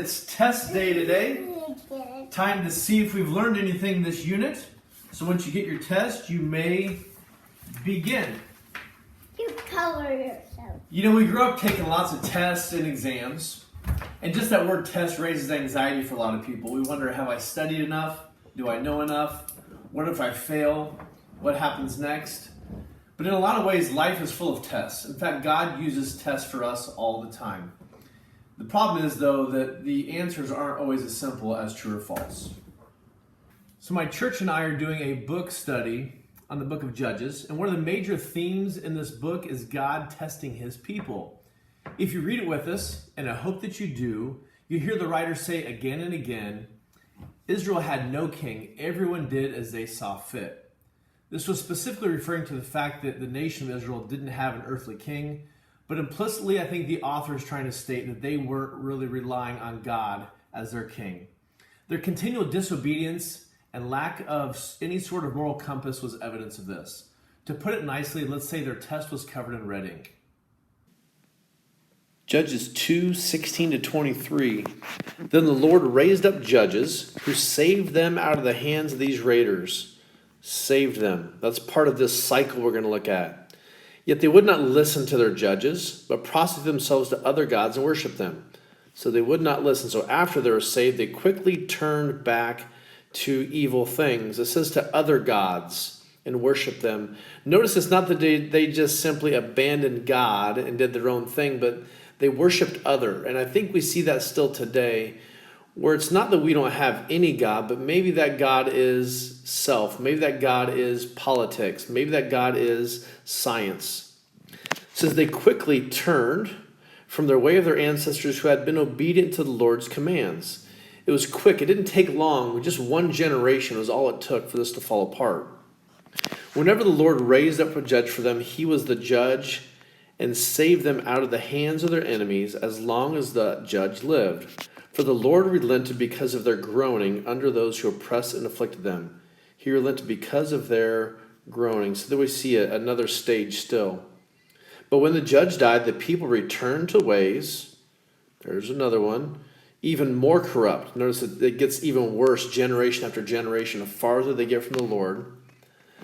it's test day today. Time to see if we've learned anything this unit. So once you get your test, you may begin. You color yourself. You know, we grew up taking lots of tests and exams. And just that word test raises anxiety for a lot of people. We wonder, have I studied enough? Do I know enough? What if I fail? What happens next? But in a lot of ways, life is full of tests. In fact, God uses tests for us all the time. The problem is, though, that the answers aren't always as simple as true or false. So my church and I are doing a book study on the book of Judges, and one of the major themes in this book is God testing his people. If you read it with us, and I hope that you do, you hear the writer say again and again, Israel had no king. Everyone did as they saw fit. This was specifically referring to the fact that the nation of Israel didn't have an earthly king, but implicitly I think the author is trying to state that they weren't really relying on God as their king. Their continual disobedience and lack of any sort of moral compass was evidence of this. To put it nicely, let's say their test was covered in red ink. Judges 2:16-23. Then the Lord raised up judges who saved them out of the hands of these raiders. Saved them. That's part of this cycle we're going to look at. Yet they would not listen to their judges, but prostituted themselves to other gods and worship them. So they would not listen. So after they were saved, they quickly turned back to evil things. It says to other gods and worship them. Notice it's not that they just simply abandoned God and did their own thing, but they worshiped other. And I think we see that still today, where it's not that we don't have any God, but maybe that God is self. Maybe that God is politics. Maybe that God is science. It says they quickly turned from their way of their ancestors who had been obedient to the Lord's commands. It was quick. It didn't take long. Just one generation was all it took for this to fall apart. Whenever the Lord raised up a judge for them, he was the judge and saved them out of the hands of their enemies as long as the judge lived. For the Lord relented because of their groaning under those who oppressed and afflicted them. He relented because of their groaning. So then we see another stage still. But when the judge died, the people returned to ways, there's another one, even more corrupt. Notice that it gets even worse generation after generation. The farther they get from the Lord,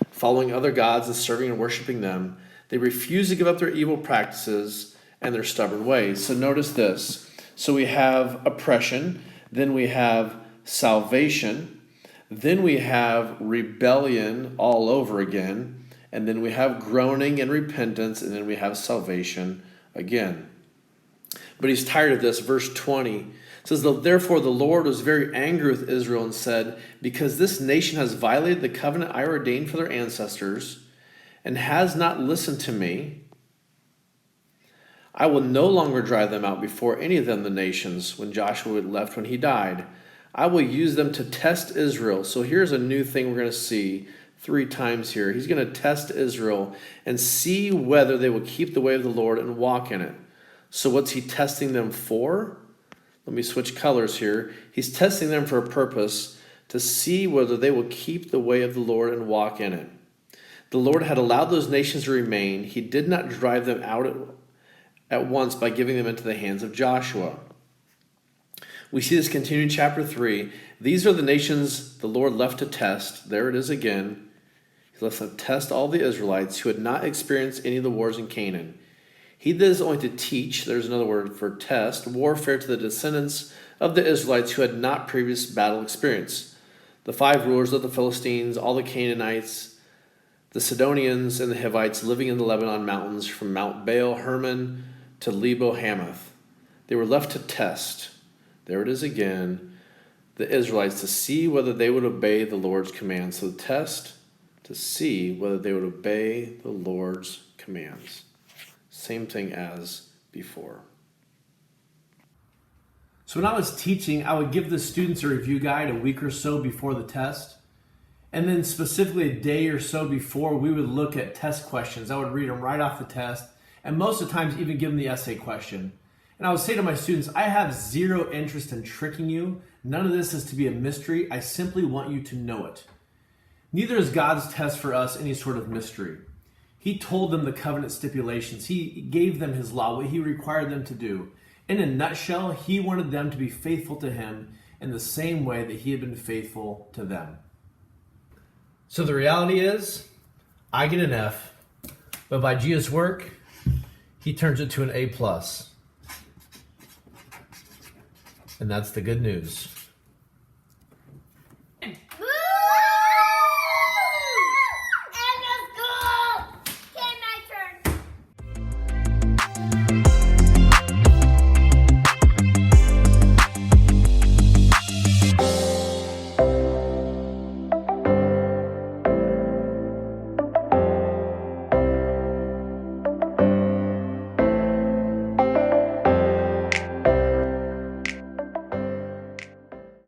following other gods and serving and worshiping them, they refuse to give up their evil practices and their stubborn ways. So notice this. So we have oppression, then we have salvation, then we have rebellion all over again, and then we have groaning and repentance, and then we have salvation again. But he's tired of this. Verse 20 says, therefore the Lord was very angry with Israel and said, because this nation has violated the covenant I ordained for their ancestors and has not listened to me, I will no longer drive them out before any of them, the nations, when Joshua left when he died. I will use them to test Israel. So here's a new thing we're going to see 3 times here. He's going to test Israel and see whether they will keep the way of the Lord and walk in it. So what's he testing them for? Let me switch colors here. He's testing them for a purpose, to see whether they will keep the way of the Lord and walk in it. The Lord had allowed those nations to remain. He did not drive them out at once by giving them into the hands of Joshua. We see this continue in chapter 3. These are the nations the Lord left to test. There it is again. He left to test all the Israelites who had not experienced any of the wars in Canaan. He did this only to teach, there's another word for test, warfare to the descendants of the Israelites who had not previous battle experience. The 5 rulers of the Philistines, all the Canaanites, the Sidonians, and the Hivites living in the Lebanon mountains from Mount Baal Hermon to Lebo Hamath. They were left to test, there it is again, the Israelites to see whether they would obey the Lord's commands. So the test to see whether they would obey the Lord's commands. Same thing as before. So when I was teaching, I would give the students a review guide a week or so before the test. And then specifically a day or so before, we would look at test questions. I would read them right off the test, and most of the times even give them the essay question. And I would say to my students, I have zero interest in tricking you. None of this is to be a mystery. I simply want you to know it. Neither is God's test for us any sort of mystery. He told them the covenant stipulations. He gave them his law, what he required them to do. In a nutshell, he wanted them to be faithful to him in the same way that he had been faithful to them. So the reality is, I get an F, but by Jesus' work, he turns it to an A+. And that's the good news.